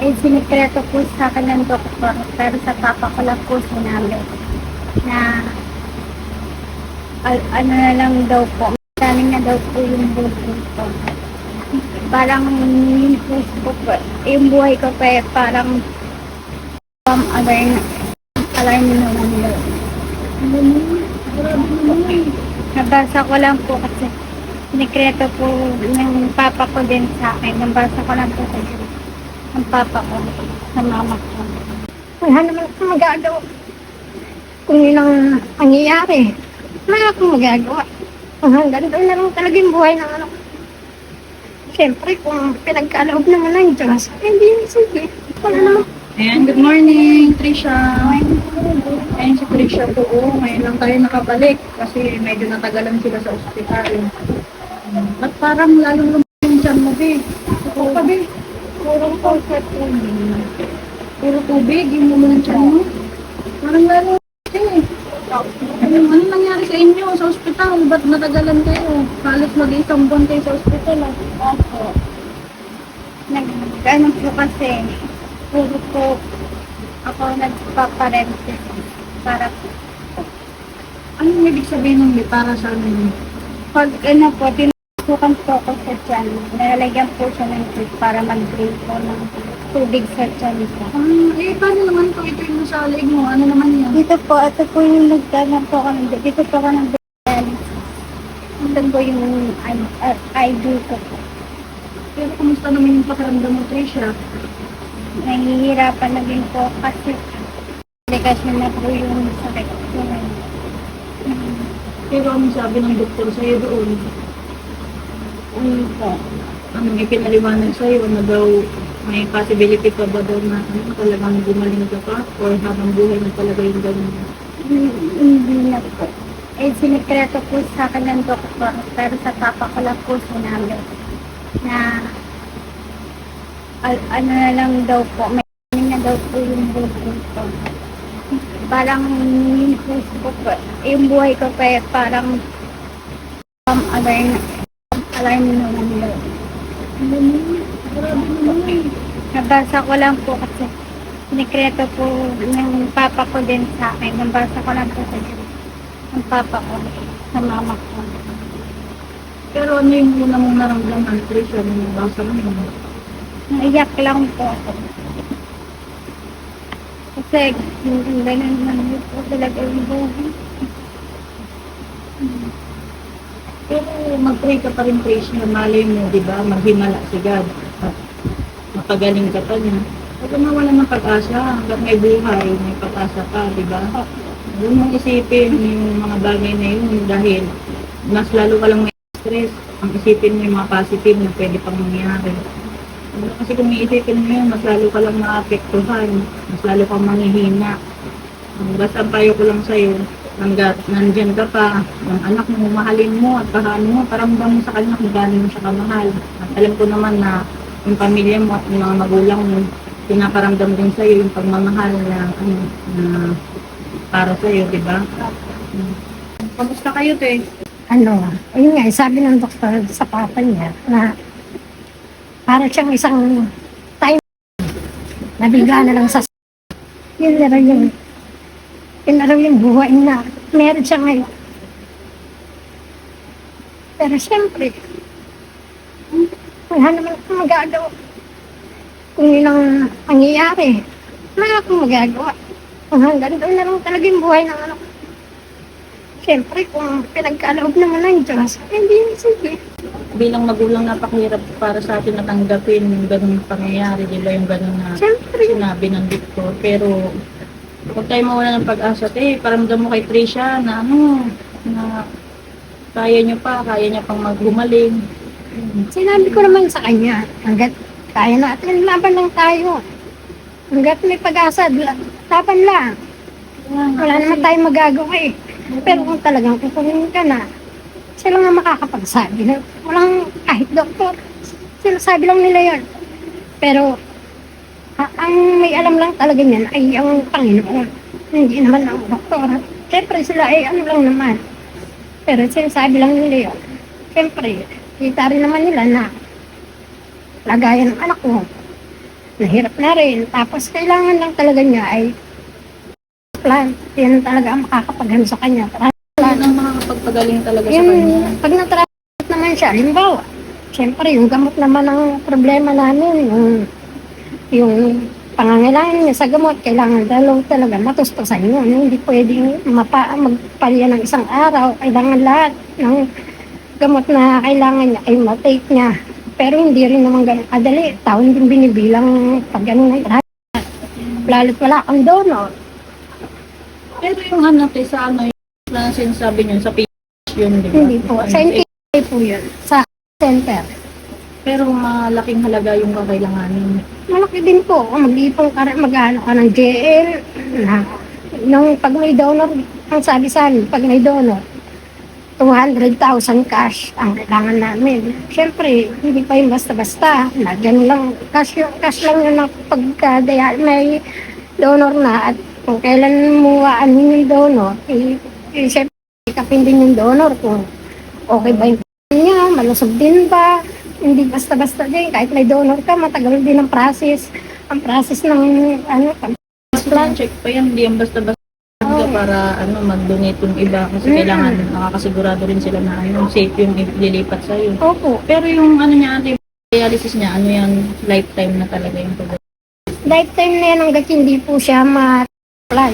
Eh, sinikreto po sa akin ng doktor, pero sa papa ko lang po sinabi na ano na lang daw po, madami na daw po yung buhay ko. Parang yung puso ko po, yung buhay ko pa parang alarm, alarm na lang daw. Nabasa ko lang po kasi sinikreto po ng papa ko din sa akin. Nabasa ko lang po sa ng papa ko, sa mama ko. Wala naman akong magagawa. Kung yun ang nangyayari, wala akong magagawa. Hanggang doon na lang talaga yung buhay ng anak ko. Siyempre, kung pinagkaloob naman ng Diyos, hindi sige. Wala naman. Ayan, good morning, Trisha. Ayan si Trisha po. Ngayon lang tayo nakabalik kasi medyo natagalan sila sa ospital. At parang lalong lumaki yung tiyan mo, be. Oo ka, be. Purong comfort po. Puro tubig, yung mula ng tiyan mo. Parang lalong lumaki. Ano nangyari sa inyo sa ospital? Ba't natagalan kayo? Halos mag-isang buwan kayo sa ospital, ah. Opo. Nag-ano po kasi, puro po ako nagpaparente para Anong ibig sabihin ng para sa ano? pag ano po, tinutukan po ako sa tiyan, nalalagyan po siya ng tube para mag-drain po ng tubig sa tiyan ko. Paano naman kung ito yung nasa leg mo? Ano naman yan? Dito po, ito po yung nagdana po kami. Dito po ako nag-dialysis. Ito po yung ID ko po. Pero kumusta naman yung pakiramdam mo, Trisha? Nahihirapan na din po kasi komplikasyon na po yung sakit ko ngayon. Pero anong sabi ng doktor sa'yo doon? Ano po? Anong ipinaliwanag sa'yo? Ano daw, may possibility pa ba daw na talagang gumaling ka pa? Or habang buhay na talaga yung ganun? Hindi na po. Eh, sinikreto po sa akin ng doktor, pero sa papa ko lang po sinabi na ano na lang daw po, may na daw po yung buhay ko. Parang yung puso ko po, yung buhay ko pa parang alarm, alarm na lang daw. Nabasa ko lang po kasi sinikreto po ng papa ko din sa akin. Nabasa ko lang po sa ng papa ko, sa mama ko. Pero ano yung una mong naramdaman, Trisha, nung nabasa mo yun? Naiyak lang po ako. Kasi yung ganun naman po talaga yung buhay. Pero mag-pray ka pa rin, Trisha, malay mo, di ba? Maghimala si God. At mapagaling ka pa niya. Huwag ka mawala ng pag-asa. Hanggat may buhay, may pag-asa pa, di ba? Huwag mong isipin yung mga bagay na yun dahil mas lalo ka lang may stress. Ang isipin mo yung mga positive na pwede pang mangyari. Kasi kung iisipin mo yun, mas lalo ka lang maapektuhan. Mas lalo kang manghihina. Basta ang payo ko lang sa'yo, hanggat nandyan ka pa, ang anak mo, mahalin mo at pahaan mo, paramdam mo sa kanya kung gaano mo siya kamahal. At alam ko naman na yung pamilya mo at yung mga magulang mo, pinaparamdam din sa'yo yung pagmamahal na, na para sa'yo, di ba? Kamusta kayo, te? Ano, yun nga, sabi ng doktor sa papa niya na para siyang isang time na bigla na lang sa yun na raw yung buhay na meron siya ngayon. Pero siyempre, wala naman akong magagawa. Kung yun ang nangyayari, wala akong magagawa. Hanggang doon na lang talaga yung buhay ng anak ko. Siyempre, kung pinagkaloob naman ng Diyos, hindi sige. Bilang magulang, napakahirap para sa atin natanggapin yung ganung pangyayari, di ba? Yung ganun na Siyempre, sinabi ng doktor. Pero huwag tayo mawala ng pag-asa. Paramdam mo kay Trisha na na kaya niya pang maggumaling. sinabi ko naman sa kanya, hanggat kaya natin, laban lang tayo. Hanggat may pag-asa, laban lang. Wala naman tayong magagawa eh. Pero kung talagang kukunin ka na, sila nga makakapagsabi na walang kahit doktor. Sinasabi lang nila yon. Pero ang may alam lang talaga niyan ay ang Panginoon. Hindi naman ang doktor. Siyempre sila ay ano lang naman. Pero sinasabi lang nila yun. Siyempre, kita rin naman nila na lagayan ng anak ko. nahirap na rin. Tapos kailangan lang talaga niya ay plan. Yan talaga ang makakapagano sa kanya. Yan ang makakapagpagaling talaga sa Yung kanya. pag na-transport naman siya, halimbawa, siyempre yung gamot naman ang problema namin, yung pangangailangan niya sa gamot, kailangan talaga matustusan yun. Hindi pwedeng magpalya ng isang araw. Kailangan lahat ng gamot na kailangan niya ay matake niya. Pero hindi rin naman ganun kadali. Taon din binibilang pag ganun ay lahat. Lalo't wala kang donor. Pero yung te, sa ano, yung na sinasabi niyo, sa PH yun, di ba? Hindi po. Sa NPA po yun. Sa center. Pero malaking halaga yung kakailanganin. Malaki din po. Mag-ipon ka rin, mag-ano ka ng JL. Nung pag may donor, ang sabi sa amin, pag may donor, 200,000 cash ang kailangan namin. Siyempre, hindi pa yung basta-basta. Lagyan lang, cash lang yun ang pagkadaya. May donor na at kung kailan mo aanin yung donor, siyempre, ikapin din yung donor kung okay ba yung niya, malusog din ba, hindi basta-basta din. Kahit may donor ka, matagal din ang process. Ang process ng Plan check pa yan, hindi yan basta-basta para mag-donate yung iba kasi kailangan nakakasigurado rin sila na safe yung ililipat sa iyo. Opo. Pero yung niya ate, dialysis niya, yan, lifetime na talaga yung pag- Lifetime na yan hanggat hindi po siya ma-apply.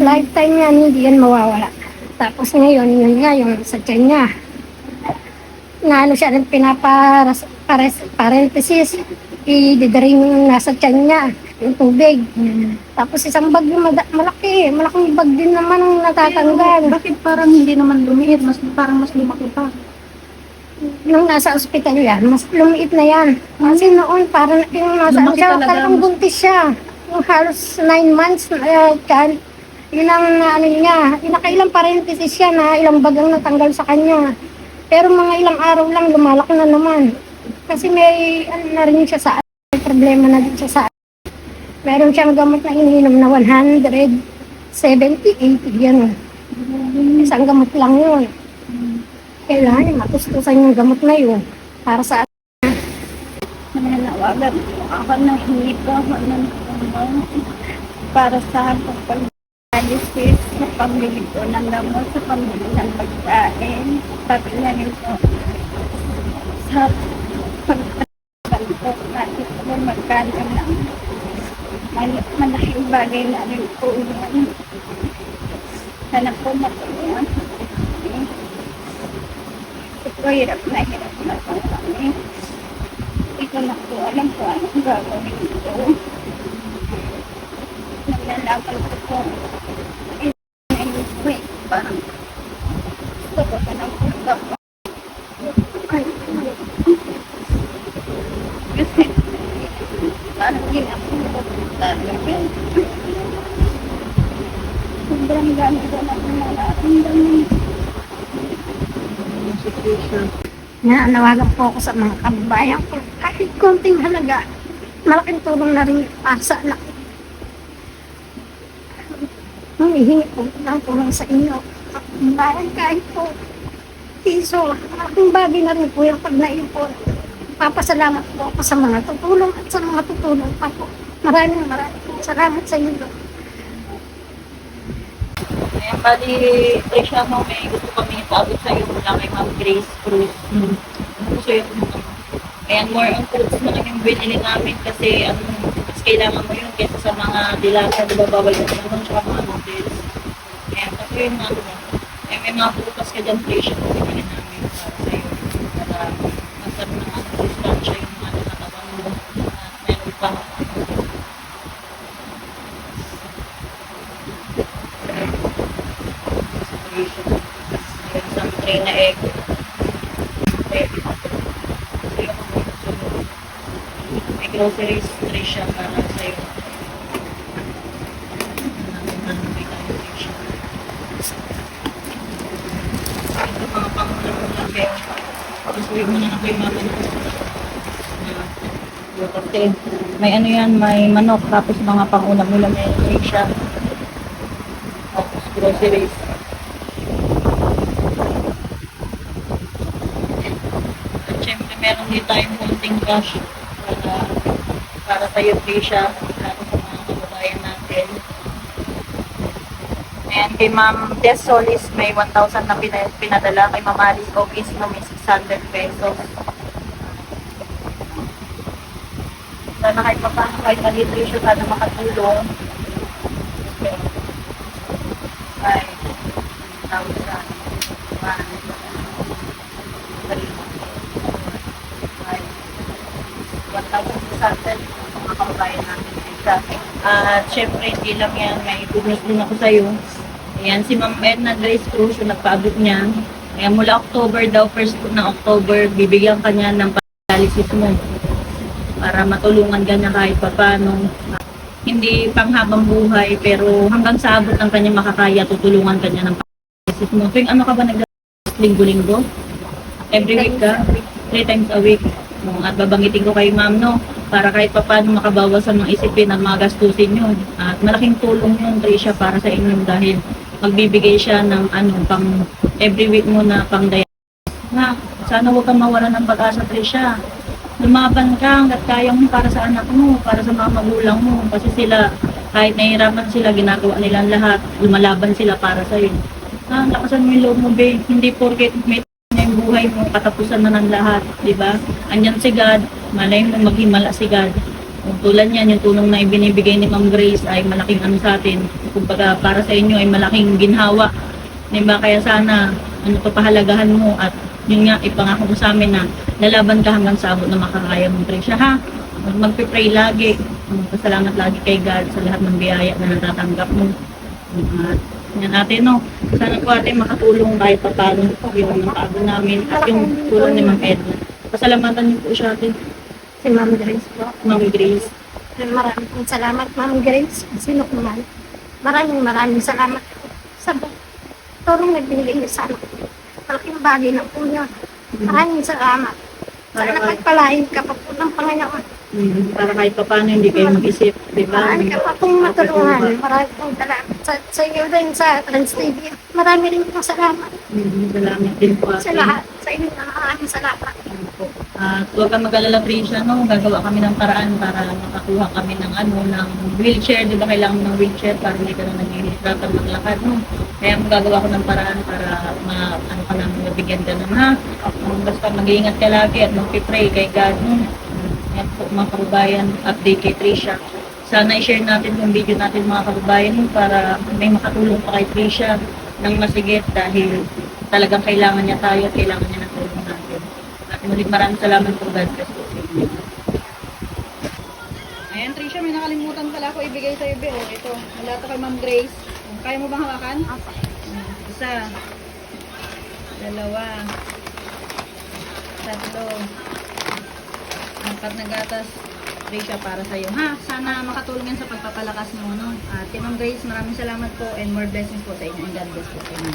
Lifetime yan, hindi yan mawawala. Tapos ngayon, yun nga, yung sa tiyan niya. Na siya rin parenthesis, i-drain yung nasa tiyan niya, yung tubig. Tapos isang bag yung malaking bag din naman ang natatanggal. Bakit parang hindi naman lumiit, parang mas lumaki pa? Nung nasa ospital yan, mas lumiit na yan. Kasi noon, parang yung nasa Lumaki siya, talaga, parang buntis siya. Yung halos 9 months, yun ang niya, nakailang parenthesis siya na ilang bagang natanggal sa kanya. Pero mga ilang araw lang, lumalaki na naman. Kasi may, na rin siya sa may problema na din siya sa meron siyang gamot na iniinom na 170, 80, yan. Isang gamot lang yun. Kailangan matustusan yung gamot na yun para sa Nananawagan po ako ng hindi po ako ng tulong para sa pag-dialysis, sa pambili ko ng gamot, sa pambili ng pagkain, pati na rin po sa pagkakan po natin po magkano lang. Malaking bagay na rin po yan. Sana po matulungan po kami. Ito hirap na po kami. Hindi ko na po alam po anong gagawin ko. Nalalaman ko po. Wait, parang gusto ko ka ng punta po. Ay, kasi parang ginapon ko talaga. Sobrang dami ko na nararamdaman. Yung situation. Naanawagan po ako sa mga kababayan ko. Kahit konting halaga, malaking tulong na rin asa na. Humihingi po ng tulong sa inyo. Bayan kahit po piso, malaking bagay na rin po yung pag naipon. Papasalamat po ako sa mga tutulong at sa mga tutulong pa po. Maraming salamat sa inyo. Ayan, bali, Trisha, may gusto kami ipaabot sa iyo mula kay Ma'am Grace Cruz. Gusto yun. Ayan, more on fruits na lang yung binili namin kasi mas kailangan mo yun kesa sa mga dilata, diba, bawal yung naman, tsaka mga noodles. Ayan, kasi yun nga, ayan, may mga prutas ka dyan, Trisha, kung binili namin para sa iyo. Para masarap na sustansya yung nakatawan mo. Meron pa. Isang tray na egg. May groceries tray siya para sa'yo. Ito mga pangulang mo lang kayo. Pagkasuwi mo na ako yung mga kasi may yan, may manok, tapos mga pangulam-ulam na yun siya. Tapos groceries. At syempre meron din tayong konting cash para para sa iyo, Trisha. Lalo sa mga kababayan natin. Ayan, kay Ma'am Des Solis, may 1,000 na pinadala. Kay Ma'am Alice Ogis, may 600 pesos. Sana kahit paano, kahit maliit Trisha, sana makatulong. Ay, 1,600 mga kababayan natin. At syempre, hindi lang yan, may goodness din ako sa'yo. Ayan, si Ma'am Edna Grace Cruz, yung nagpaabot niya. Ayan, mula October daw, first na October, bibigyan ka niya ng dialysis mo. Para matulungan ka niya kahit paano. Hindi panghabang buhay, pero hanggang sa abot ng kanya makakaya, tutulungan ka niya ng dialysis mo. Tuwing ano ka ba nag-dialysis? Linggo-linggo? Every week ka? 3 times a week. At babangitin ko kay ma'am, no? Para kahit paano makabawas sa mga isipin at mga gastusin yun. At malaking tulong yun, Trisha, para sa inyo dahil magbibigay siya ng pang every week mo na pang dialysis. Na, sana huwag kang mawala ng pag-asa, Trisha. Lumaban ka hanggat kaya mo para sa anak mo, para sa mga magulang mo. Kasi sila, kahit nahihirapan sila, ginagawa nila lahat. Lumalaban sila para sa'yo. Lakasan mo yung loob mo, babe. Hindi porket may yung buhay mo, katapusan na ng lahat, di ba? Andyan si God, malay mo maghimala si God. Kung tulad yan, yung tulong na ibinibigay ni Ma'am Grace ay malaking ano sa atin. Kumbaga, para sa inyo ay malaking ginhawa. Di ba? Kaya sana, pahalagahan mo at yun nga, ipangako mo sa amin na lalaban ka hanggang sa abot na makakaya mo, Trisha, ha? Magpipray lagi. Pasalamat lagi kay God sa lahat ng biyaya na natatanggap mo. Yan natin, no? Sana po ate makatulong kahit pa paano yung mga pagod namin at yung tulong ni Ma'am Edna. Pasalamatan niyo po siya ate. Si Ma'am Grace po. Ma'am Grace. Maraming salamat, Ma'am Grace. Sino ko man. Maraming salamat sa tulong nagbigay niyo sa anak ko. Malaking bagay na po niyo. Maraming salamat. Sana pagpalain ka pa po ng Panginoon. Para kahit pa paano hindi kayo mag-isip, di ba? Marami ka pa pong matulungan. Maraming pong salamat sa iyo din sa Trans TV. Marami rin pong salamat Salamat din po ate. sa lahat. Sa inyo na maraming salamat. At huwag kang mag-alala, Trisha, no? Gagawa kami ng paraan para makakuha kami ng ng wheelchair. Di ba kailangan mo ng wheelchair para hindi ka na naghihirapan maglakad, no? Kaya magagawa ko ng paraan para ka namin nabigyan ka nun, ha? Basta mag-iingat ka lagi at mag-pray kay God, no? Yan po, mga kababayan, update kay Trisha. Sana i-share natin yung video natin, mga kababayan, no? Para may makatulong pa kay Trisha ng masigit dahil talagang kailangan niya tayo at kailangan niya ng tulong natin. Mulit maraming salamat po, God bless po. Ayan, Trisha, may nakalimutan pala ako ibigay sa iyo, ito, mula to kay Ma'am Grace. Kaya mo bang hawakan? Isa, dalawa, tatlo, 4 na gatas, Trisha, para sa iyo. Ha, sana makatulong yan sa pagpapalakas mo, no? At kay Ma'am Grace, maraming salamat po and more blessings po sa inyo. And God bless po sa inyo.